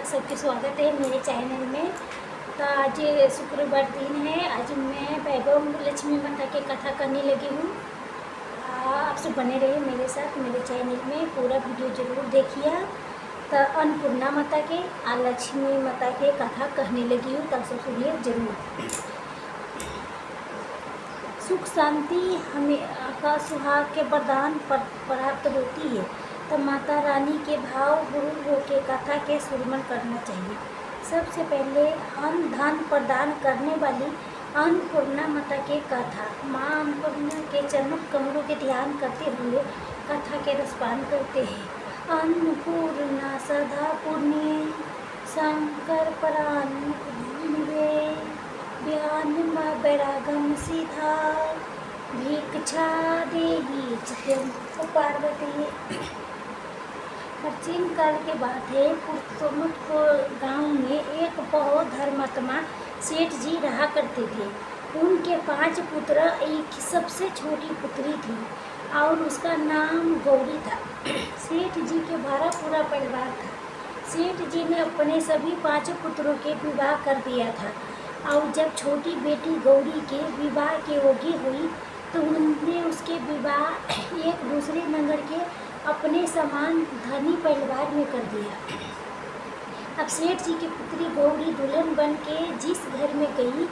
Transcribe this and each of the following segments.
सबके स्वागत है मेरे चैनल में। तो आज शुक्रवार दिन है। आज मैं वैभव लक्ष्मी माता की कथा करने लगी हूँ। आप सब बने रहिए मेरे साथ मेरे चैनल में, पूरा वीडियो जरूर देखिए। तो अन्नपूर्णा माता के और लक्ष्मी माता के कथा कहने लगी हूँ, तब सब सुनिए जरूर। सुख शांति हमें का सुहाग के वरदान प्राप्त होती है, तो माता रानी के भाव गुरु होकर कथा के श्रवण करना चाहिए। सबसे पहले अन्न धन प्रदान करने वाली अन्नपूर्णा माता के कथा। माँ अन्नपूर्णा के चरण कमलों के ध्यान करते हुए कथा के रसपान करते हैं। अन्नपूर्णा सदा पुण्य शंकर परान बैरागम सीधा भिक्षा देही चित्रम पार्वती। प्राचीन काल की बात है। कुसुमपुर गांव में एक बहुत धर्मात्मा सेठ जी रहा करते थे। उनके 5 पुत्र, एक सबसे छोटी पुत्री थी और उसका नाम गौरी था। सेठ जी के भरा पूरा परिवार था। सेठ जी ने अपने सभी 5 पुत्रों के विवाह कर दिया था और जब छोटी बेटी गौरी के विवाह की योगी हुई तो उन्होंने उसके विवाह एक दूसरे नगर के अपने समान धनी परिवार में कर दिया। अब सेठ जी की पुत्री गौरी दुल्हन बन के जिस घर में गई,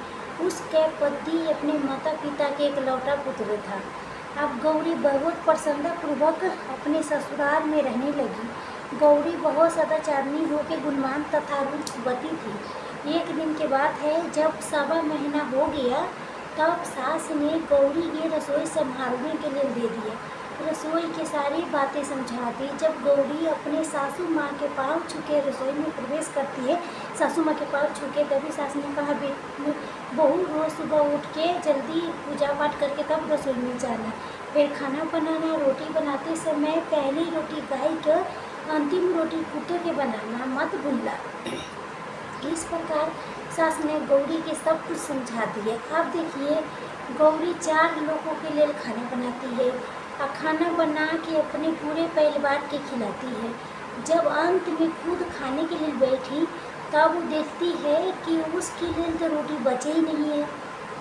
उसके पति अपने माता पिता के इकलौता पुत्र था। अब गौरी बहुत प्रसन्नतापूर्वक अपने ससुराल में रहने लगी। गौरी बहुत सदाचारणी होकर गुणवान तथा रूपवती थी। एक दिन की बात है, जब 1.25 महीना हो गया तब सास ने गौरी की रसोई संभालने के लिए दे दिया। रसोई की सारी बातें समझाती। जब गौरी अपने सासू माँ के पाँव छूके रसोई में प्रवेश करती है, सासू माँ के पाँव छूके, तभी सास ने कहा, बहू रोज़ सुबह उठ के जल्दी पूजा पाठ करके तब रसोई में जाना, फिर खाना बनाना। रोटी बनाते समय पहली रोटी गाय के, अंतिम रोटी कुत्ते के बनाना मत भूलना। इस प्रकार सास ने गौरी के सब कुछ समझा दिए। अब देखिए, गौरी 4 लोगों के लिए खाना बनाती है और खाना बना के अपने पूरे परिवार के खिलाती है। जब अंत में खुद खाने के लिए बैठी तब वो देखती है कि उसके लिए तो रोटी बचे ही नहीं है।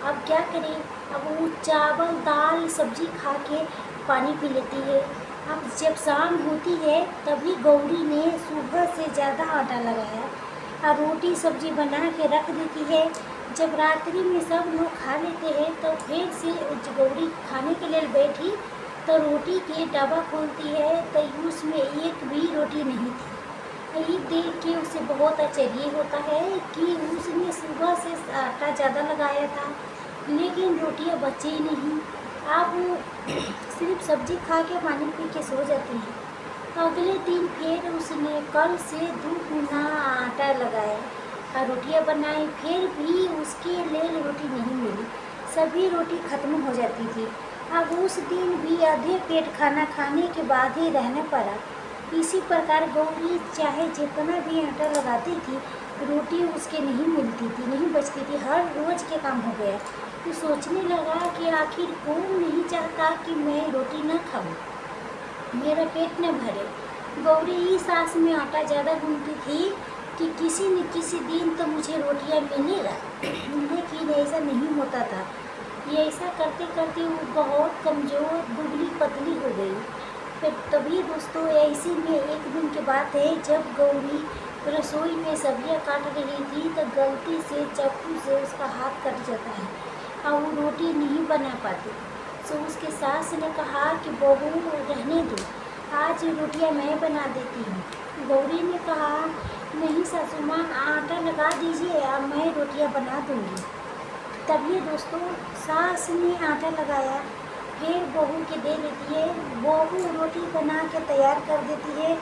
अब क्या करे? अब वो चावल दाल सब्जी खा के पानी पी लेती है। अब जब शाम होती है तभी गौरी ने सुबह से ज़्यादा आटा लगाया और रोटी सब्जी बना के रख देती है। जब रात्रि में सब लोग खा लेते हैं तो फिर से गौरी खाने के लिए बैठी तो रोटी के डब्बा खोलती है तो उसमें एक भी रोटी नहीं थी। ये देख के उसे बहुत आश्चर्य होता है कि उसने सुबह से आटा ज़्यादा लगाया था लेकिन रोटियां बची ही नहीं। अब वो सिर्फ सब्जी खा के पानी पी के सो जाती है। अगले दिन फिर उसने कल से 2 गुना आटा लगाया और रोटियां बनाई, फिर भी उसके लिए रोटी नहीं मिली। सभी रोटी खत्म हो जाती थी। अब उस दिन भी आधे पेट खाना खाने के बाद ही रहना पड़ा। इसी प्रकार गौरी चाहे जितना भी आटा लगाती थी, रोटी उसके नहीं मिलती थी, नहीं बचती थी। हर रोज़ के काम हो गया। तो सोचने लगा कि आखिर कौन नहीं चाहता कि मैं रोटी न खाऊं, मेरा पेट न भरे। गौरी ही सास में आटा ज़्यादा गूंथती थी कि किसी न किसी दिन तो मुझे रोटियां मिलेगा, लेकिन ऐसा नहीं होता था। ये ऐसा करते करते वो बहुत कमज़ोर दुबली पतली हो गई। फिर तभी दोस्तों, ऐसे में एक दिन की बात है, जब गौरी रसोई में सब्जियां काट रही थी तो गलती से चाकू से उसका हाथ कट जाता है और वो रोटी नहीं बना पाती। तो उसके सास ने कहा कि बहू रहने दो, आज रोटियां मैं बना देती हूँ। गौरी ने कहा, नहीं सासू माँ, आटा लगा दीजिए और मैं रोटियां बना दूँगी। तभी दोस्तों सास ने आटा लगाया, फिर बहू के दे देती है। बहू रोटी बना के तैयार कर देती है।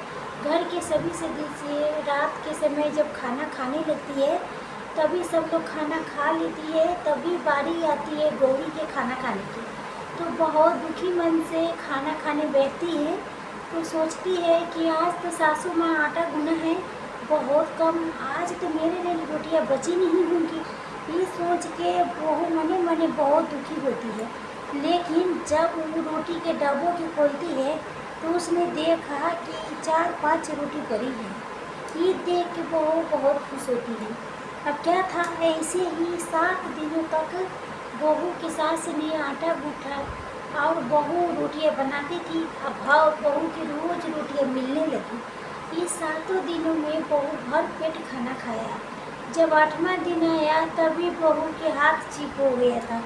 घर के सभी सदस्य रात के समय जब खाना खाने लगती है तभी सब लोग खाना खा लेती है। तभी बारी आती है गौरी के खाना खाने की। तो बहुत दुखी मन से खाना खाने बैठती है तो सोचती है कि आज तो सासू माँ आटा गुना है बहुत कम, आज तो मेरे लिए रोटियाँ बची नहीं होंगी। ये सोच के बहू मने मने बहुत दुखी होती है। लेकिन जब वो रोटी के डब्बों की खोलती है तो उसने देखा कि 4-5 रोटी पड़ी है। ईद देख के बहू बहुत खुश होती है। अब क्या था, ऐसे ही 7 दिनों तक बहू की सास ने आटा गूँथा और बहू रोटियां बनाती थी। अब बहू की रोज रोटियां मिलने लगी। इस 7 दिनों में बहू भर पेट खाना खाया। जब 8वां दिन आया तभी बहू के हाथ ठीक हो गया था।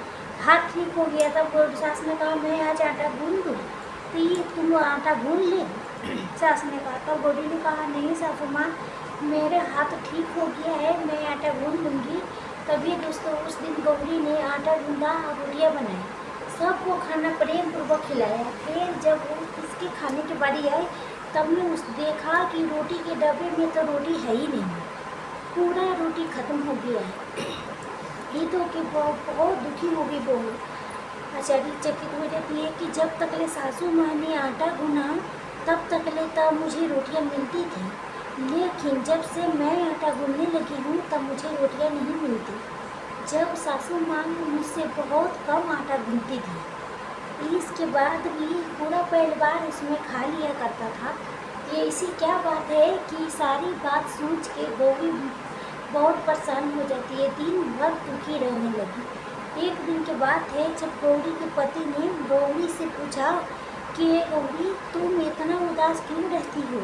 हाथ ठीक हो गया था, बहू सास ने कहा मैं आज आटा गूँध दूँ, तो ये तुम आटा गूँध ले। सास ने कहा, तो बूढ़ी ने कहा नहीं सासू माँ, मेरे हाथ ठीक हो गया है, मैं आटा गूँध लूँगी। तभी दोस्तों उस दिन गौरी ने आटा गूँधा और रोटियाँ बनाई, सबको खाना प्रेम पूर्वक खिलाया। फिर जब इसके खाने की बारी आई तब ने उस देखा कि रोटी के डब्बे में तो रोटी है ही नहीं, पूरा रोटी खत्म हो गया है। ये तो कि बहुत दुखी हो गई बहू। आश्चर्यचकित हो जाती है कि जब तक ले सासू माँ ने आटा गूँधा तब तक ले तब मुझे रोटियाँ मिलती थी, लेकिन जब से मैं आटा गूँधने लगी हूँ तब मुझे रोटियाँ नहीं मिलती। जब सासू माँ मुझसे बहुत कम आटा गूँधती थी, इसके बाद भी पूरा परिवार उसमें खा लिया करता था। ये ऐसी क्या बात है कि सारी बात सोच के गौरी बहुत परेशान हो जाती है, दिन भर दुखी रहने लगी। एक दिन की बात है जब गौरी के पति ने गौरी से पूछा कि गौरी तुम इतना उदास क्यों रहती हो,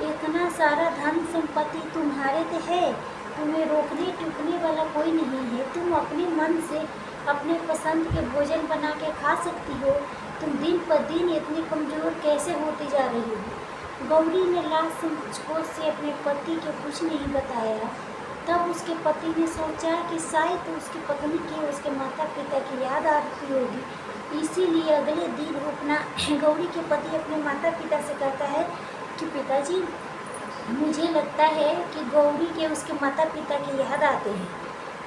इतना सारा धन संपत्ति तुम्हारे तो है, तुम्हें रोकने टोकने वाला कोई नहीं है, तुम अपने मन से अपने पसंद के भोजन बना के खा सकती हो, तुम दिन पर दिन इतनी कमज़ोर कैसे होती जा रही हो। गौरी ने लाज संकोच से अपने पति को कुछ नहीं बताया। तब उसके पति ने सोचा कि शायद उसकी पत्नी की उसके माता पिता की याद आ रही होगी, इसीलिए अगले दिन वो अपना गौरी के पति अपने माता पिता से कहता है कि पिताजी, मुझे लगता है कि गौरी के उसके माता पिता की याद आते हैं,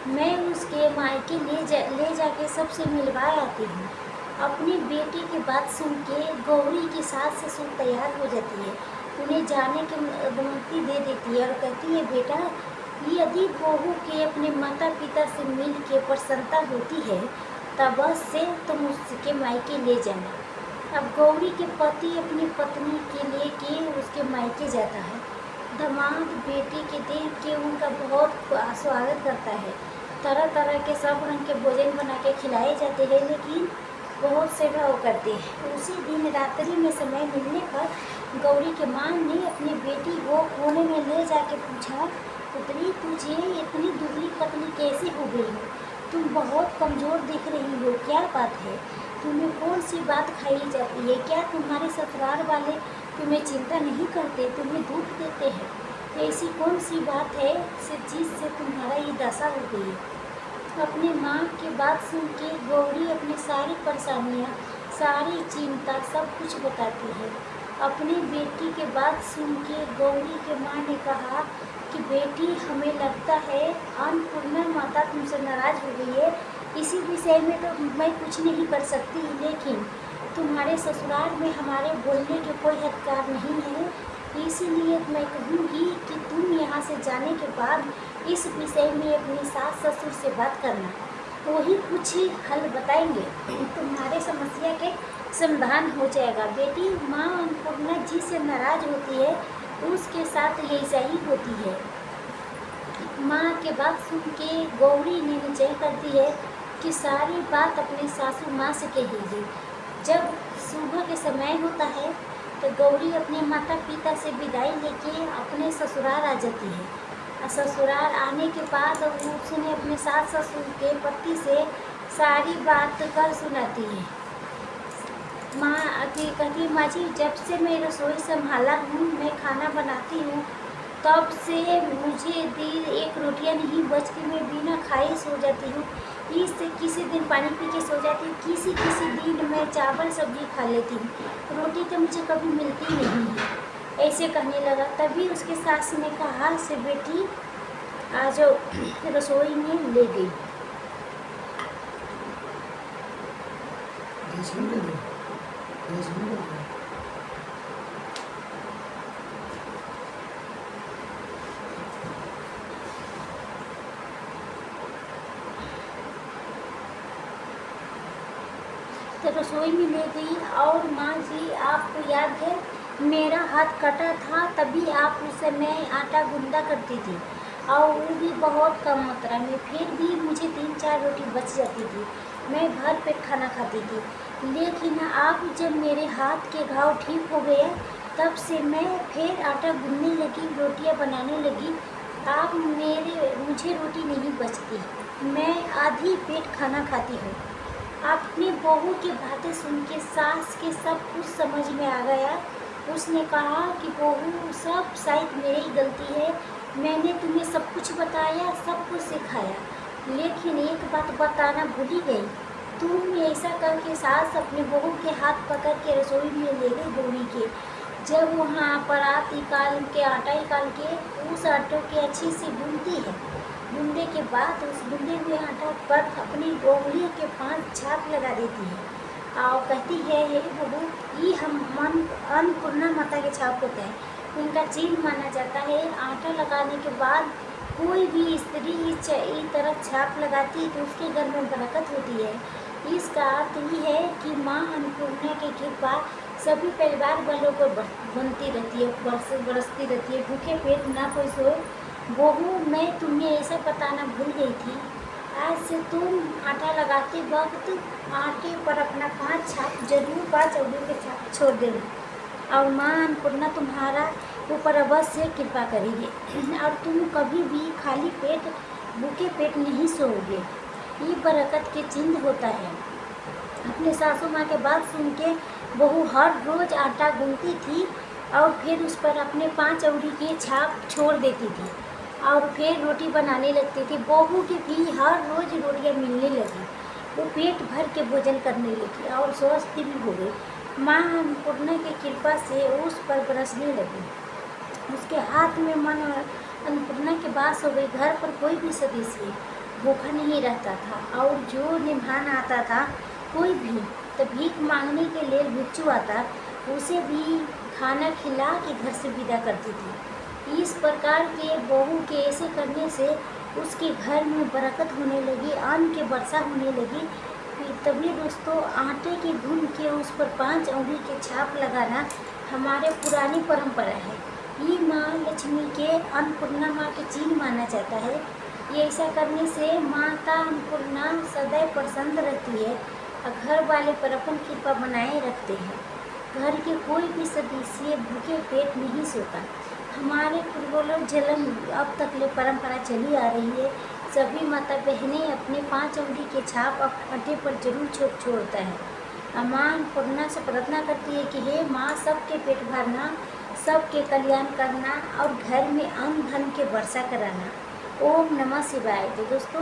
मैं उसके मायके ले जाके सबसे मिलवा आती हूँ। अपनी बेटी की बात सुन के गौरी की सास ससुर तैयार हो जाती है, उन्हें जाने की अनुमति दे देती है और कहती है बेटा, यदि बहू के अपने माता पिता से मिल के प्रसन्नता होती है तब बस से तुम उसके मायके ले जाना। अब गौरी के पति अपनी पत्नी के लिए के उसके मायके जाता है। दामाद बेटी के देख के उनका बहुत स्वागत करता है, तरह तरह के सब रंग के भोजन बना के खिलाए जाते हैं, लेकिन बहुत सेवा वो करते हैं। उसी दिन रात्रि में समय मिलने पर गौरी के माँ ने अपनी बेटी को कोने में ले जाके पूछा, पुत्री तुझे इतनी दुबली पतली कैसे हो गई हो, तुम बहुत कमज़ोर दिख रही हो, क्या बात है, तुम्हें कौन सी बात खाई जाती है, क्या तुम्हारे ससुराल वाले तुम्हें चिंता नहीं करते, तुम्हें दुख देते हैं, ऐसी कौन सी बात है जिससे तुम्हारा ये दशा हो गई है। अपनी माँ की बात सुन के गौरी अपनी सारी परेशानियाँ, सारी चिंता सब कुछ बताती है। अपनी बेटी की बात सुन के गौरी के माँ ने कहा कि बेटी, हमें लगता है अन्नपूर्णा माता तुमसे नाराज़ हो गई है, इसी विषय में तो मैं कुछ नहीं कर सकती, लेकिन तुम्हारे ससुराल में हमारे बोलने के कोई अधिकार नहीं है, इसीलिए मैं कहूँगी कि तुम यहाँ से जाने के बाद इस विषय में अपनी सास ससुर से बात करना, वही कुछ हल बताएंगे, तुम्हारे समस्या के समाधान हो जाएगा। बेटी, माँ अन्नपूर्णा जी से नाराज़ होती है, उसके साथ ऐसा ही होती है। माँ के बात सुन के गौरी ने निश्चय करती है कि सारी बात अपने सासू माँ से कहेगी। जब सुबह के समय होता है तो गौरी अपने माता पिता से विदाई लेके अपने ससुराल आ जाती है। और ससुराल आने के बाद उसने अपने सास ससुर के पति से सारी बात कर सुनाती है। माँ कहती, माँ जी, जब से मैं रसोई संभाला हूँ, मैं खाना बनाती हूँ, तब से मुझे दिन एक रोटियाँ नहीं बचती, मैं बिना खाए सो जाती हूँ, इससे किसी दिन पानी पी के सो जाती हूँ, किसी किसी दिन मैं चावल सब्जी खा लेती हूँ, रोटी तो मुझे कभी मिलती नहीं है, ऐसे कहने लगा। तभी उसके सास ने कहा से बेटी आ जाओ, रसोई में ले गई। तो रसोई में ले गई और माँ जी, आपको याद है मेरा हाथ कटा था तभी आप उस समय आटा गूंदा करती थी, और वो भी बहुत कम मात्रा में। फिर भी मुझे 3-4 रोटी बच जाती थी। मैं भर पेट खाना खाती थी। लेकिन अब जब मेरे हाथ के घाव ठीक हो गए, तब से मैं फिर आटा गूंदने लगी, रोटियां बनाने लगी। अब मुझे रोटी नहीं बचती। मैं आधी पेट खाना खाती हूँ। अपनी बहू की बातें सुन के सास के सब कुछ समझ में आ गया। उसने कहा कि बहू, सब शायद मेरी ही गलती है। मैंने तुम्हें सब कुछ बताया, सब कुछ सिखाया, लेकिन एक बात बताना भूल ही गई। तुम ऐसा करके सास अपने बहू के हाथ पकड़ के रसोई में ले गई दौड़ी के। जब वहाँ परात निकाल के आटा निकाल के उस आटे के अच्छी से गूंथती है। गूंदे के बाद उस गूंदे हुए आटा पर अपनी उंगली के 5 छाप लगा देती है और कहती है, हे बहू, ये हम अन्नपूर्णा माता के छाप होते हैं, उनका चिन्ह माना जाता है। आटा लगाने के बाद कोई भी स्त्री इस तरह छाप लगाती है तो उसके घर में बरकत होती है। इसका अर्थ ये है कि माँ अन्नपूर्णा की कृपा सभी परिवार वालों पर बनती रहती है, बरसती रहती है। भूखे पेट ना कोई सोए। बहू, मैं तुम्हें ऐसा बताना भूल गई थी। आज से तुम आटा लगाते वक्त आटे पर अपना 5 छाप जरूर, 5 उंगलियों के छाप छोड़ देना, और माँ अन्नपूर्णा तुम्हारा ऊपर अवश्य कृपा करेगी और तुम कभी भी खाली पेट, भूखे पेट नहीं सोओगे। ये बरकत के चिन्ह होता है। अपने सासू माँ के बात सुन के बहू हर रोज़ आटा गूंथती थी और फिर उस पर अपने 5 उंगली की छाप छोड़ देती थी और फिर रोटी बनाने लगती थी। बहू की भी हर रोज़ रोटियाँ मिलने लगी। वो पेट भर के भोजन करने लगी और स्वस्थ भी हो गई। माँ अन्नपूर्णा की कृपा से उस पर बरसने लगी। उसके हाथ में मन अन्नपूर्णा के वास हो गई। घर पर कोई भी सदस्य भूखा नहीं रहता था और जो मेहमान आता था, कोई भी तो भीख मांगने के लिए भिक्षु आता, उसे भी खाना खिला के घर से विदा करती थी। इस प्रकार के बहू के ऐसे करने से उसके घर में बरकत होने लगी, अन्न की वर्षा होने लगी। फिर तभी दोस्तों, आटे की गूंद के उस पर 5 उंगली के छाप लगाना हमारे पुरानी परंपरा है। ये माँ लक्ष्मी के, अन्नपूर्णा माँ के चिन्ह माना जाता है। ये ऐसा करने से माता अन्नपूर्णा सदैव प्रसन्न रहती है और घर वाले पर अपन कृपा बनाए रखते हैं। घर के कोई भी सदस्य भूखे पेट नहीं सोता। हमारे पूर्वजों जन्म अब तक ले परंपरा चली आ रही है। सभी माता बहनें अपने 5 उंगली के छाप आटे पर जरूर छोड़ता है। माँ अन्नपूर्णा से प्रार्थना करती है कि हे माँ, सबके पेट भरना, सबके कल्याण करना और घर में अन्न धन के वर्षा कराना। ओम नमः शिवाय। तो दोस्तों,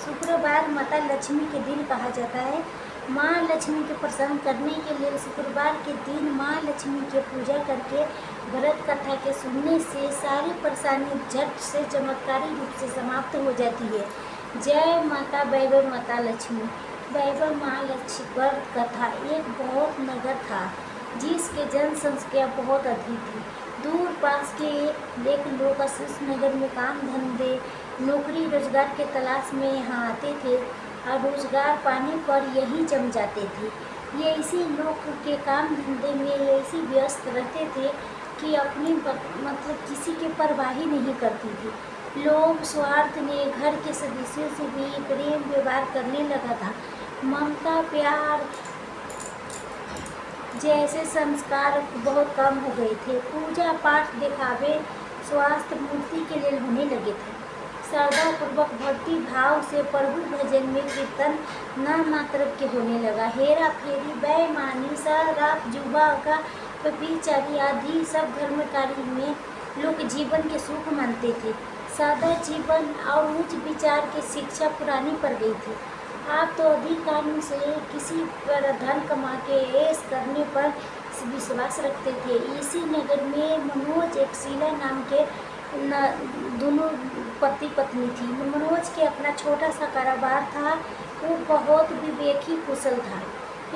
शुक्रवार माता लक्ष्मी के दिन कहा जाता है। माँ लक्ष्मी के प्रसन्न करने के लिए शुक्रवार के दिन माँ लक्ष्मी की पूजा करके व्रत कथा के सुनने से सारी परेशानी झट से चमत्कारी रूप से समाप्त हो जाती है। जय माता वैभव माता लक्ष्मी। वैभव माँ लक्ष्मी व्रत कथा। एक बहुत नगर था जिसके जनसंख्या बहुत अधिक थी। दूर पास के एक लोग उस नगर में काम धंधे, नौकरी रोजगार के तलाश में यहाँ आते थे और रोजगार पाने पर यहीं जम जाते थे। ये इसी लोग के काम धंधे में ऐसे व्यस्त रहते थे कि अपनी किसी के परवाह ही नहीं करती थी। लोग स्वार्थ ने घर के सदस्यों से भी प्रेम व्यवहार करने लगा था। ममता प्यार जैसे संस्कार बहुत कम हो गए थे। पूजा पाठ दिखावे स्वास्थ्य मूर्ति के लिए होने लगे थे। श्रद्धापूर्वक भक्ति भाव से प्रभु भजन में कीर्तन न मात्र के होने लगा। हेरा फेरी, बेईमानी, शराब, जुआ का व्यभिचारी आदि सब धर्म कार्य में लोग जीवन के सुख मानते थे। सादा जीवन और उच्च विचार की शिक्षा पुरानी पड़ गई थी। आप तो अधिकांश से किसी पर धन कमा के ऐश करने पर विश्वास रखते थे। इसी नगर में मनोज एक शीला नाम के दोनों पति पत्नी थी। मनोज के अपना छोटा सा कारोबार था। वो बहुत विवेकी कुशल था,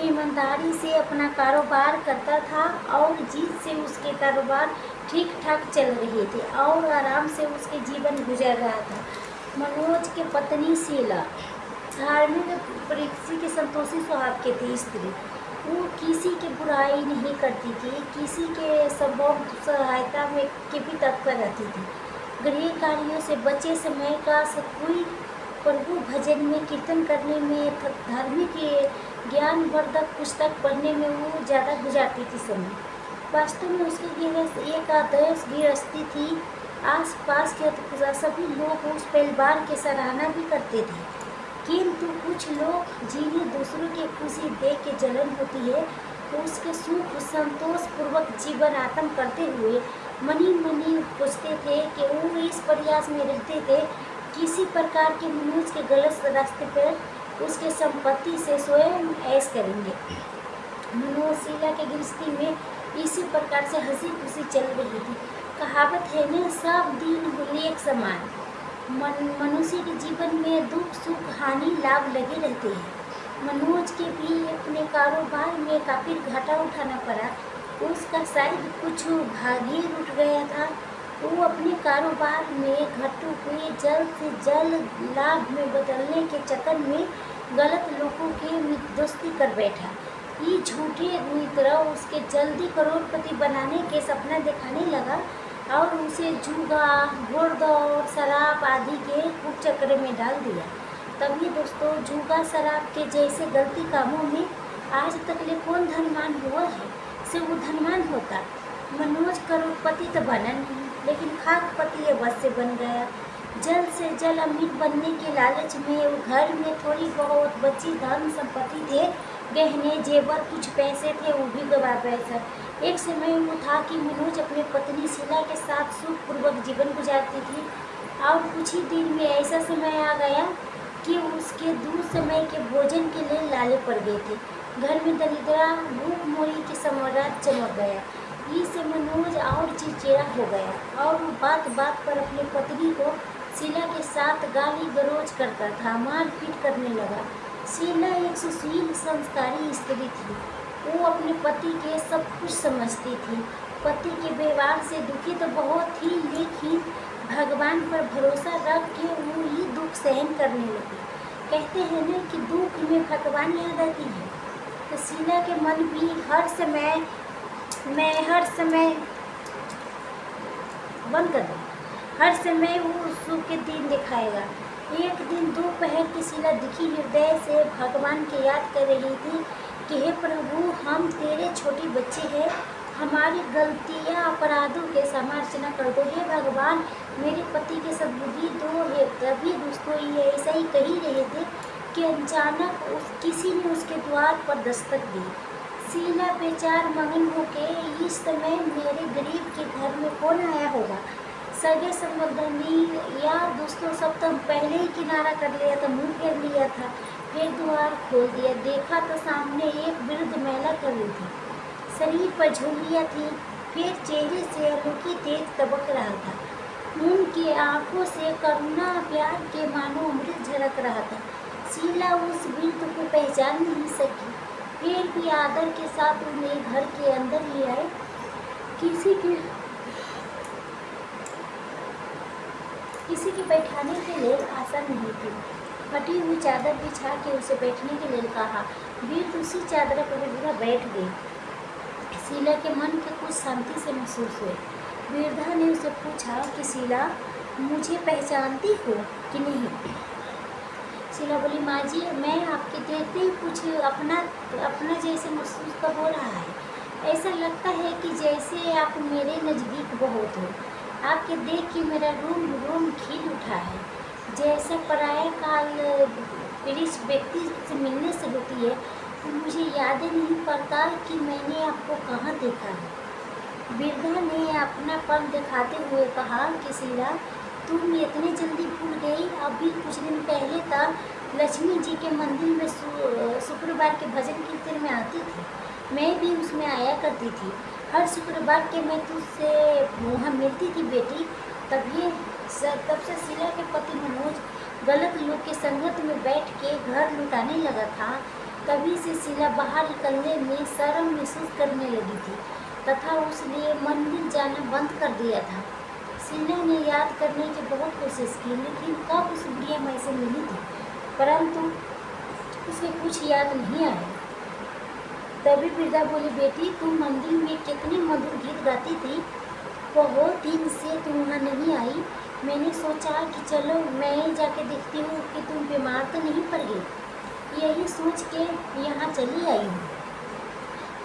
ईमानदारी से अपना कारोबार करता था और जिससे उसके कारोबार ठीक ठाक चल रहे थे और आराम से उसके जीवन गुजर रहा था। मनोज के पत्नी शीला धार्मिक परिस्थिति की संतोषी स्वभाव की थी स्त्री। वो किसी की बुराई नहीं करती थी, किसी के संभव सहायता में की भी तत्पर रहती थी। गृह कार्यों से बचे समय का कोई प्रभु भजन में, कीर्तन करने में, धार्मिक ज्ञानवर्धक पुस्तक पढ़ने में वो ज़्यादा गुजारती थी समय। वास्तव में उसकी गृहस्थ एक आदर्श गृहस्थी थी। आसपास के सभी लोग उस परिवार की सराहना भी करते थे, किंतु कुछ लोग जिन्हें दूसरों की खुशी देख के जलन होती है, तो उसके सुख संतोष पूर्वक जीवन यापन करते हुए मनी मनी पूछते थे कि वो इस प्रयास में रहते थे किसी प्रकार के मनुष्य के गलत रास्ते पर उसके संपत्ति से स्वयं ऐश करेंगे। मनोज शीला के गृहस्थी में इसी प्रकार से हंसी खुशी चल रही थी। कहावत है ना, सब दिन होली एक समान। मनुष्य के जीवन में दुख सुख हानि लाभ लगे रहते हैं। मनोज के भी अपने कारोबार में काफ़ी घाटा उठाना पड़ा। उसका शायद कुछ भाग्य उठ गया था। वो अपने कारोबार में घटू हुए जल्द से जल्द लाभ में बदलने के चक्कर में गलत लोगों की दोस्ती कर बैठा। ये झूठे मित्र उसके जल्दी करोड़पति बनाने के सपना दिखाने लगा और उसे जुआ, घोड़दौड़, शराब आदि के कुचक्र में डाल दिया। तभी दोस्तों, जुआ शराब के जैसे गलती कामों में आज तक ले कौन धनवान हुआ है? से वो धनवान होता। मनोज करोड़पति तो बना नहीं, लेकिन खाकपति ये बस से बन गया। जल्द से जल्द अमीर बनने के लालच में वो घर में थोड़ी बहुत बची धन संपत्ति थे, गहने जेवर कुछ पैसे थे, वो भी गवा बैठा। एक समय वो था कि मनोज अपनी पत्नी शीला के साथ सुखपूर्वक जीवन गुजारती थी और कुछ ही दिन में ऐसा समय आ गया कि उसके दूर समय के भोजन के लिए लाले पड़ गए थे। घर में दरिद्रा भूखमरी के सम्राट चमक गया। इससे मनोज और चिड़चिड़ा हो गया और वो बात बात पर अपनी पत्नी को शीला के साथ गाली गलौज करता था, मारपीट करने लगा। शीला एक सुशील संस्कारी स्त्री थी। वो अपने पति के सब कुछ समझती थी। पति के व्यवहार से दुखी तो बहुत थी, लेकिन भगवान पर भरोसा रख के वो ही दुख सहन करने लगी। कहते हैं ना कि दुख में भगवान याद आती है। तो शीला के मन भी हर समय बंद कर दो, हर समय वो सुख के दिन दिखाएगा। एक दिन दोपहर की शीला दुखी हृदय से भगवान की याद कर रही थी कि हे प्रभु, हम तेरे छोटे बच्चे हैं, हमारी गलतियाँ अपराधों के समार्चना कर दो। हे भगवान, मेरे पति के सद्बुद्धि दो है। तभी दोस्तों ये ऐसा ही कह ही रहे थे कि अचानक किसी ने उसके द्वार पर दस्तक दी। शीला बेचार मगन होके, इस समय मेरे गरीब के घर में कौन आया होगा? सगे संबंधी या दोस्तों सब तो पहले ही किनारा कर लिया था, मुंह फेर लिया था। फिर द्वार खोल दिया, देखा तो सामने एक वृद्ध महिला खड़ी थी। शरीर पर झुर्रियाँ थी, फिर चेहरे से अनोखी तेज तबक रहा था। उनकी आंखों से करुणा प्यार के मानो अमृत झलक रहा था। शीला उस वृद्ध को पहचान नहीं सकी, फिर भी आदर के साथ उन्हें घर के अंदर ले आए। किसी के बैठाने के लिए आसन नहीं थी। फटी हुई चादर बिछा के उसे बैठने के लिए कहा। वृद्ध उसी चादर पर पूरा बैठ गई। शीला के मन के कुछ शांति से महसूस हुए। वृद्धा ने उसे पूछा कि शीला, मुझे पहचानती हो कि नहीं? शीला बोली, माँ जी, मैं आपके देखते ही कुछ अपना जैसे महसूस कर हो रहा है। ऐसा लगता है कि जैसे आप मेरे नज़दीक बहुत हो। आपके देख के मेरा रोम रोम खिल उठा है। जैसे पराया काल पुरुष व्यक्ति से मिलने से होती है, तो मुझे याद ही नहीं पड़ता कि मैंने आपको कहाँ देखा है। वृद्धा ने अपना पल दिखाते हुए कहा कि शीला, तुम इतनी जल्दी भूल गई। अभी कुछ दिन पहले तक लक्ष्मी जी के मंदिर में शुक्रवार के भजन कीर्तन में आती थी। मैं भी उसमें आया करती थी। हर शुक्रवार के मैं तुझसे वहाँ मिलती थी बेटी। तब से शीला के पति मनोज गलत लोग के संगत में बैठ के घर लुटाने लगा था। तभी से शीला बाहर निकलने में शर्म महसूस करने लगी थी तथा उसने मंदिर जाना बंद कर दिया था। शीला ने याद करने की बहुत कोशिश की, लेकिन कब उस बुढ़िया माई से मिली थी, परंतु उसे कुछ याद नहीं आया। तभी वृद्धा बोली, बेटी तुम मंदिर में कितनी मधुर गीत गाती थी, बहुत दिन से तुम वहाँ नहीं आई। मैंने सोचा कि चलो मैं ही जाके देखती हूँ कि तुम बीमार तो नहीं पड़ गई। यही सोच के यहाँ चली आई हूँ।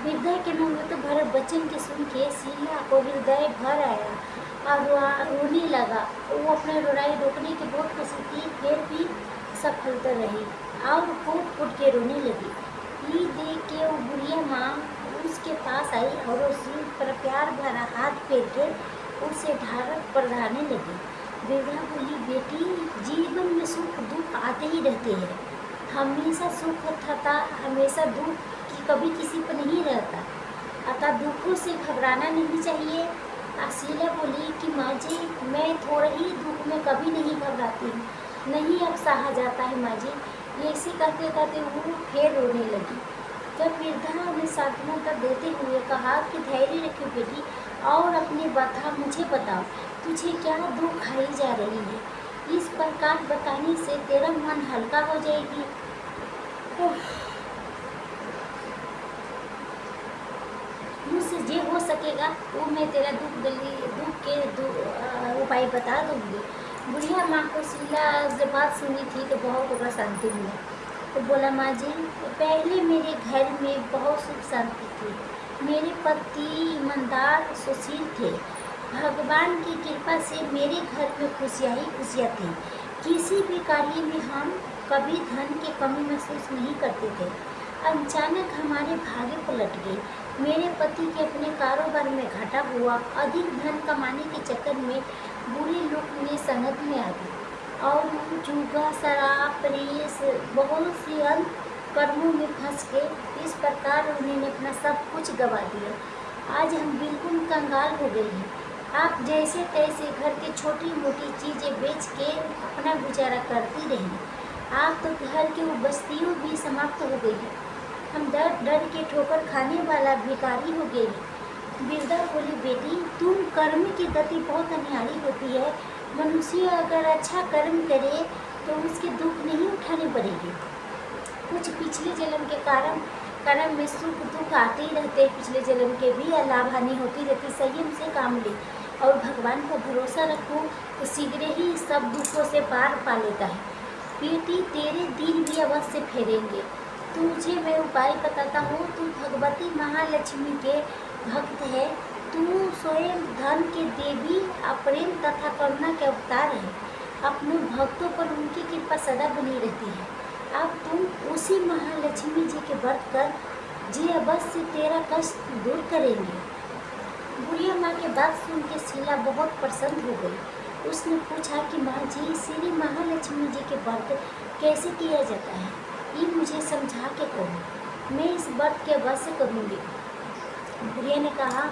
वृद्धा के मुँह में तो भरत वचन के सुन के शीला को हृदय भर आया और रोने लगा। वो अपने रोनाई रोकने की बहुत कोशिश की, फिर भी सफलता रही और फूट फूट के रोने लगी। ये देख के वो बुढ़िया माँ उसके पास आई और उसी पर प्यार भरा हाथ फेर के उसे ढारक पढ़ाने लगी। वृद्धा बोली, बेटी जीवन में सुख दुख आते ही रहते हैं, हमेशा सुख था हमेशा दुख की कभी किसी पर नहीं रहता, अतः दुखों से घबराना नहीं चाहिए। शीला बोली कि माँ जी मैं थोड़ा ही दुख में कभी नहीं घबराती हूँ, नहीं अब सहा जाता है माँ जी। ऐसे कहते कहते वो फिर रोने लगी। जब वृद्धा ने सांत्वना देते हुए कहा कि धैर्य रखो बेटी और अपनी बात मुझे बताओ, तुझे क्या दुख खाई जा रही है, इस प्रकार बताने से तेरा मन हल्का हो जाएगी। मुझसे जे हो सकेगा वो मैं तेरा दुख के उपाय बता दूंगी। बुढ़िया माँ को शीला जब बात सुनी थी तो बहुत ओकरा शांति मिला। तो बोला, माँ जी पहले मेरे घर में बहुत सुख शांति थी, मेरे पति ईमानदार सुशील थे, भगवान की कृपा से मेरे घर में खुशियाँ ही खुशियाँ थी। किसी भी कार्य में हम कभी धन की कमी महसूस नहीं करते थे। अचानक हमारे भाग्य पलट गए। मेरे पति के अपने कारोबार में घाटा हुआ, अधिक धन कमाने के चक्कर में बुरे लोग में संगत में आ गए और जुआ शराब प्रेस बहुत सी अन्य कर्मों में फंस के इस प्रकार उन्होंने अपना सब कुछ गवा दिया। आज हम बिल्कुल कंगाल हो गए हैं। आप जैसे तैसे घर की छोटी मोटी चीज़ें बेच के अपना गुजारा करती रही। आप तो घर की वो बस्तियों भी समाप्त हो गई है। हम डर डर के ठोकर खाने वाला भिखारी हो गए। वृद्धा बोली, बेटी तुम कर्म की गति बहुत अनिहारी होती है। मनुष्य अगर अच्छा कर्म करे तो उसके दुख नहीं उठाने पड़ेंगे। कुछ पिछले जन्म के कर्म में सुख दुख आते ही रहते हैं, पिछले जन्म के भी लाभ हानि होती रहती। संयम से काम ले और भगवान पर भरोसा रखो तो शीघ्र ही सब दुखों से पार पा लेता है। बेटी तेरे दिन भी अवश्य फेरेंगे। तुझे मैं उपाय बताता हूँ। तू भगवती महालक्ष्मी के भक्त है, तू स्वयं धन के देवी, प्रेम तथा करुणा के अवतार है। अपने भक्तों पर उनकी कृपा सदा बनी रहती है। अब तुम उसी महालक्ष्मी जी के व्रत कर, जी अवश्य तेरा कष्ट दूर करेंगे। बुढ़िया माँ के बात सुन के शीला बहुत प्रसन्न हो गई। उसने पूछा कि माँ जी श्री महालक्ष्मी जी के व्रत कैसे किया जाता है, ये मुझे समझा के कहो, मैं इस व्रत के अवश्य करूँगी। बुढ़िया ने कहा,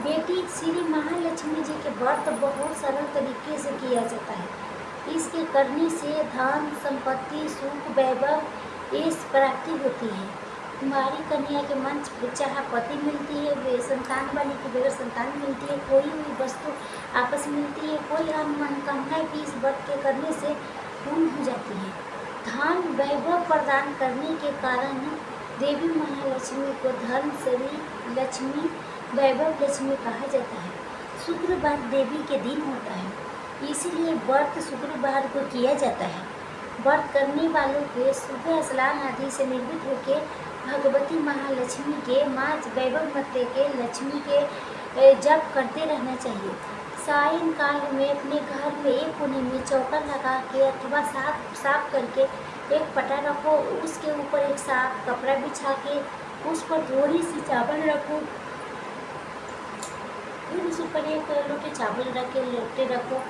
बेटी श्री महालक्ष्मी जी के व्रत बहुत सरल तरीके से किया जाता है। इसके करने से धन संपत्ति सुख वैभव इस प्राप्ति होती है। तुम्हारी कन्या के मन चाह पति मिलती है, वे संतान वाली की बगैर संतान मिलती है, कोई हुई वस्तु आपस मिलती है, कोई हम मनोकामनाएं भी इस व्रत के करने से पूर्ण हो जाती है। धन वैभव प्रदान करने के कारण देवी महालक्ष्मी को धन श्री लक्ष्मी वैभव लक्ष्मी कहा जाता है। शुक्रवार देवी के दिन होता है, इसीलिए व्रत शुक्रवार को किया जाता है। व्रत करने वालों के सुबह स्नान आदि से निर्मित होकर भगवती महालक्ष्मी के माँ वैभव मते के लक्ष्मी के जप करते रहना चाहिए। सायंकाल में अपने घर में एक कोने में चौका लगा के अथवा साफ करके एक पटा रखो, उसके ऊपर एक साफ कपड़ा बिछा के उस पर थोड़ी सी चावल रखो, फिर उस ऊपर एक लोटे चावल रख के लोटे रखो,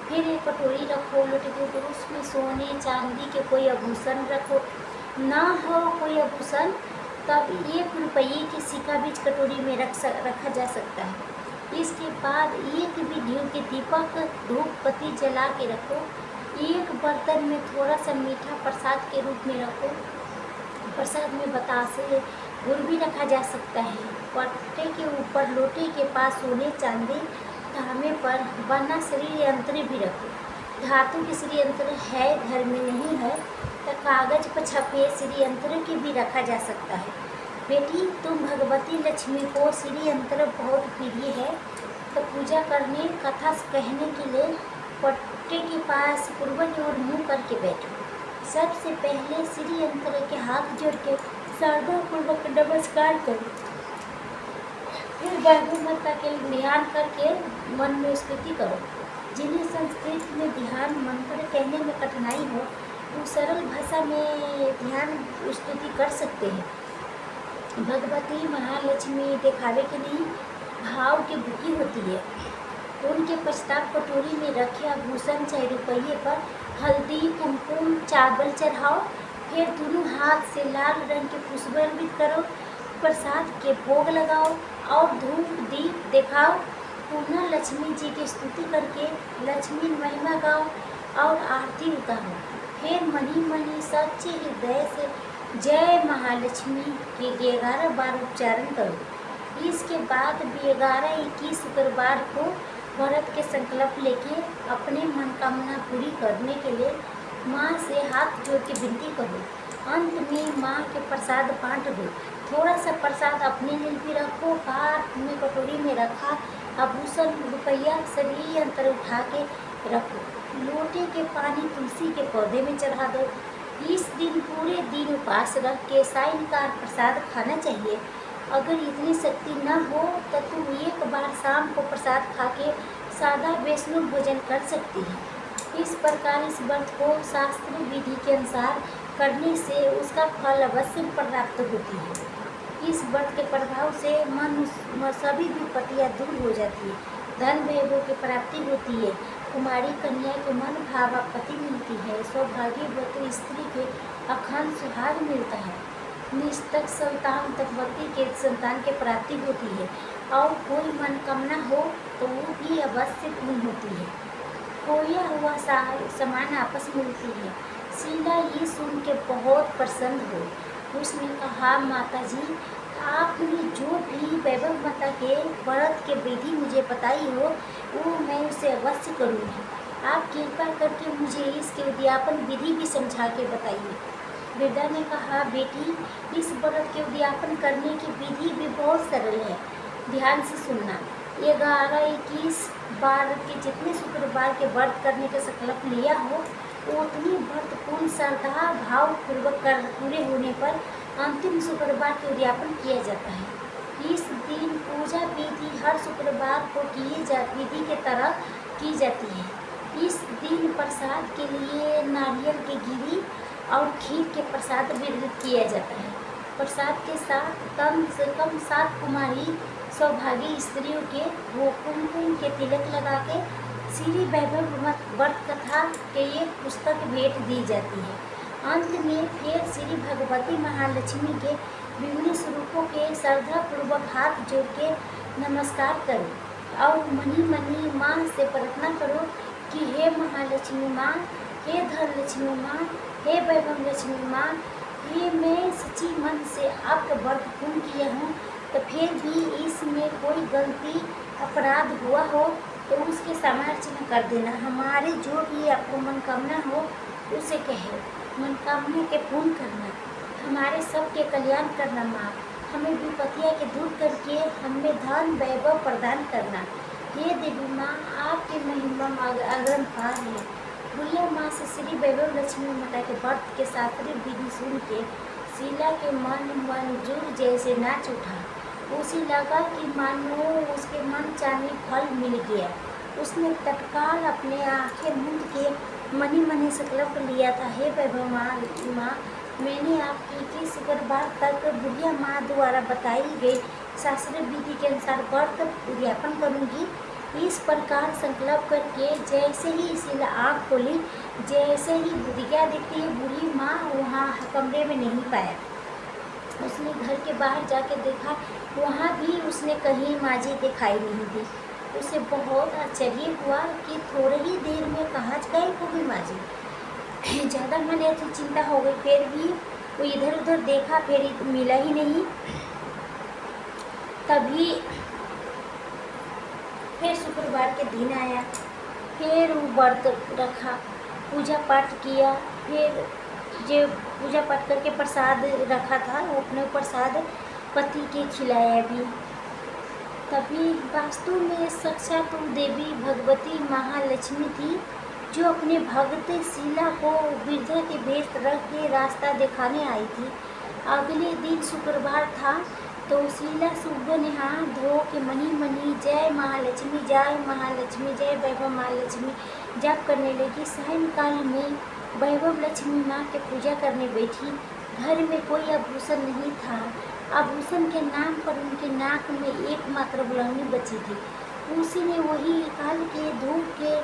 फिर एक कटोरी रखो लोटे के ऊपर, उसमें सोने चांदी के कोई आभूषण रखो। ना हो कोई आभूषण तब 1 रुपये के सिक्का बीच कटोरी में रखा जा सकता है। इसके बाद एक भी घी के दीपक धूप बत्ती जला के रखो। एक बर्तन में थोड़ा सा मीठा प्रसाद के रूप में रखो। प्रसाद में बतासे गुड़ भी रखा जा सकता है। पट्टे के ऊपर लोटे के पास सोने चांदी तांबे पर बना श्री यंत्र भी रखो। धातु के श्री यंत्र है घर में नहीं है तो कागज पर छपे श्री यंत्र के भी रखा जा सकता है। बेटी, तुम भगवती लक्ष्मी को श्री यंत्र बहुत प्रिय है, तो पूजा करने कथा कहने के लिए पट्टे के पास पूर्वज और मुँह करके बैठो। सबसे पहले श्री यंत्र के हाथ जोड़ के श्रद्धापूर्वक नमस्कार करो। फिर बैठो माता के ध्यान करके मन में स्तुति करो। जिन्हें संस्कृत में ध्यान मंत्र कहने में कठिनाई हो, वो सरल भाषा में ध्यान स्तुति कर सकते हैं। भगवती महालक्ष्मी दिखावे के लिए भाव की भूखी होती है। उनके पश्चात कटोरी में रखे आभूषण चाहे रुपये पर हल्दी कुमकुम चावल चढ़ाओ। फिर दोनों हाथ से लाल रंग के पुष्प अर्पित करो, प्रसाद के भोग लगाओ और धूप दीप दिखाओ। पुनः लक्ष्मी जी की स्तुति करके लक्ष्मी महिमा गाओ और आरती उतारो। फिर मनी मनी सच्चे हृदय से जय महालक्ष्मी के 11 बार उच्चारण करो। इसके बाद भी 11-21 शुक्रवार को व्रत के संकल्प लेके अपने मनोकामना पूरी करने के लिए माँ से हाथ जोड़ के विनती करो। अंत में माँ के प्रसाद बांट दो। थोड़ा सा प्रसाद अपने लिए भी रखो। हाथ में कटोरी में रखा आभूषण रुपया श्री यंत्र उठा के रखो। लोटे के पानी तुलसी के पौधे में चढ़ा दो। इस दिन पूरे दिन उपवास रख के सायंकाल प्रसाद खाना चाहिए। अगर इतनी शक्ति न हो तो तुम एक बार शाम को प्रसाद खा के सादा वैष्णव भोजन कर सकती है। इस प्रकार इस व्रत को शास्त्रीय विधि के अनुसार करने से उसका फल अवश्य प्राप्त होती है। इस व्रत के प्रभाव से मन सभी विपत्तियाँ दूर हो जाती है, धन वैभव की प्राप्ति होती है, कुमारी कन्या के मन भावापति मिलती है, सौभाग्यवती स्त्री के अखंड सुहाग मिलता है, निस्तक संतान तकवती के संतान की प्राप्ति होती है और कोई मनोकामना हो तो वो भी अवश्य पूर्ण होती है। खोया हुआ सामान आपस मिलती है। शीला ये सुन के बहुत प्रसन्न हो। उसने कहा, माता जी, आपने जो भी वैभव माता के व्रत के विधि मुझे बताई हो वो मैं उसे अवश्य करूँगी। आप कृपा करके मुझे इसके उद्यापन विधि भी समझा के बताइए। वृद्धा ने कहा, बेटी, इस व्रत के उद्यापन करने की विधि भी बहुत सरल है। ध्यान से सुनना। 11-21 बार के जितने शुक्रवार के व्रत करने का संकल्प लिया हो उतनी व्रत पूर्ण श्रद्धा भाव पूर्वक कर पूरे होने पर अंतिम शुक्रवार के उद्यापन किया जाता है। इस दिन पूजा विधि हर शुक्रवार को विधि के तरह की जाती है। इस दिन प्रसाद के लिए नारियल की गिरी और खीर के प्रसाद वितरित किया जाता है। प्रसाद के साथ कम से कम 7 कुमारी सौभागी स्त्रियों के वो कुमकुम के तिलक लगा के श्री वैभव व्रत कथा के एक पुस्तक भेंट दी जाती है। अंत में फिर श्री भगवती महालक्ष्मी के विभिन्न स्वरूपों के श्रद्धापूर्वक हाथ जोड़ के नमस्कार करो और मनी मनी माँ से प्रार्थना करो कि हे महालक्ष्मी माँ, हे धनलक्ष्मी माँ, हे वैभव लक्ष्मी माँ, ये मैं सच्ची मन से आपका व्रत पूर्ण किया हूँ, तो फिर भी इसमें कोई गलती अपराध हुआ हो तो उसके समार्चना कर देना। हमारे जो भी आपको मनोकामना हो उसे कहे, मनोकामना के पूर्ण करना, हमारे सबके कल्याण करना माँ, हमें विपत्तियाँ के दूर करके हमें धन वैभव प्रदान करना। हे देवी माँ, आपकी महिमा अगरम्पार है। बुढ़िया माँ से श्री वैभव लक्ष्मी माता के व्रत के शास्त्रीय विधि सुन के शीला के मन मंजूर जैसे नाच उठा। उसे लगा कि मानो उसके मन चाहे फल मिल गया। उसने तत्काल अपने आंखें मूंद के मनी मनी संकल्प लिया था, हे वैभव माँ, मैंने आपकी 21 शुक्रवार तक बुढ़िया माँ द्वारा बताई गई शास्त्रीय विधि के अनुसार व्रत उद्यापन करूँगी। इस प्रकार संकल्प करके जैसे ही शीला आँख खोली, जैसे ही बुढ़िया देखती है बूढ़ी माँ वहाँ कमरे में नहीं पाया। उसने घर के बाहर जाके देखा, वहाँ भी उसने कहीं माँ जी दिखाई नहीं दी। उसे बहुत आश्चर्य हुआ कि थोड़ी ही देर में कहाँ गई होगी माँ जी। ज़्यादा मन ऐसी चिंता हो गई। फिर भी वो इधर उधर देखा, फिर मिला ही नहीं। तभी फिर शुक्रवार के दिन आया, फिर वो व्रत रखा, पूजा पाठ किया। फिर जो पूजा पाठ करके प्रसाद रखा था वो अपने प्रसाद पति के खिलाया भी। तभी वास्तु में साक्षात देवी भगवती महालक्ष्मी थी, जो अपने भक्त शीला को वृद्धा के भेष रख के रास्ता दिखाने आई थी। अगले दिन शुक्रवार था, तो शीला सुबह नहा धो के मनी मनी जय महालक्ष्मी जय महालक्ष्मी जय वैभव महालक्ष्मी जप करने लगी। सायंकाल में वैभव लक्ष्मी माँ के पूजा करने बैठी। घर में कोई आभूषण नहीं था। आभूषण के नाम पर उनके नाक में एकमात्र बुलौनी बची थी। उसी ने वही निकाल के धूप के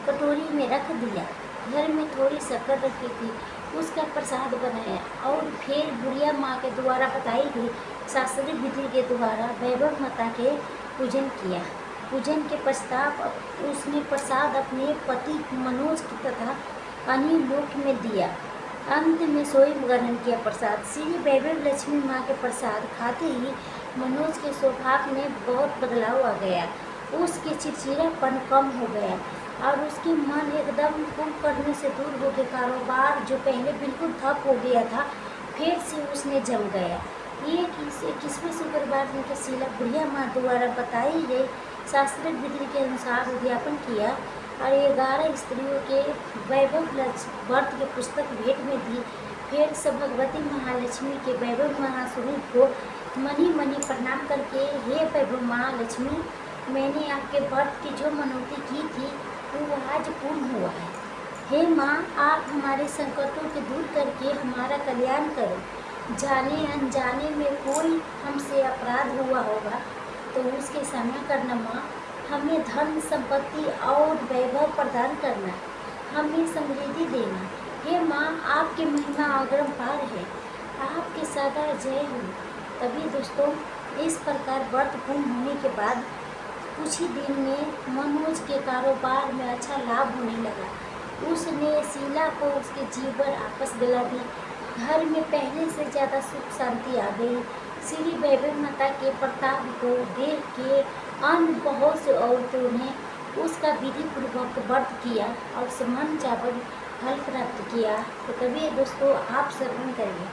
कटोरी में रख दिया। घर में थोड़ी शक्कर रखी थी, उसका प्रसाद बनाया और फिर बुढ़िया माँ के द्वारा बताई गई शास्त्रीय विधि के द्वारा वैभव माता के पूजन किया। पूजन के पश्चात उसने प्रसाद अपने पति मनोज की तथा अन्य लोक में दिया। अंत में स्वयं ग्रहण किया प्रसाद। श्री वैभव लक्ष्मी माँ के प्रसाद खाते ही मनोज के स्वभाव में बहुत बदलाव आ गया। उसके चिड़चिड़ापन कम हो गया और उसकी मन एकदम कुंभकर्ण से दूर हो गया। कारोबार जो पहले बिल्कुल ठप हो गया था, फिर से उसने जम गया। ये 21वें शुक्रवार दिन के शीला बुढ़िया माँ द्वारा बताई गई शास्त्रीय विधि के अनुसार उद्यापन किया और 11 स्त्रियों के वैभव व्रत की पुस्तक भेंट में दी। फिर सब भगवती महालक्ष्मी के वैभव महास्वरूप को मनी मनी प्रणाम करके, हे वैभव महालक्ष्मी, मैंने आपके व्रत की जो मनौती की थी वो आज पूर्ण हुआ है। हे माँ, आप हमारे संकटों को दूर करके हमारा कल्याण करो। जाने अनजाने में कोई हमसे अपराध हुआ होगा तो उसके क्षमा करना माँ। हमें धन संपत्ति और वैभव प्रदान करना, हमें समृद्धि देना। हे माँ, आपकी महिमा अगरम्पार है, आपके सदा जय हो। तभी दोस्तों, इस प्रकार व्रत पूर्ण होने के बाद कुछ ही दिन में मनोज के कारोबार में अच्छा लाभ होने लगा। उसने शीला को उसके जीवन आपस दिला दी। घर में पहले से ज़्यादा सुख शांति आ गई। श्री वैभव माता के प्रताप को देख के अन्य बहुत से औरतों ने उसका विधि पूर्वक व्रत किया और समान चावल फल प्राप्त किया। तो तभी दोस्तों आप श्रवण करिए।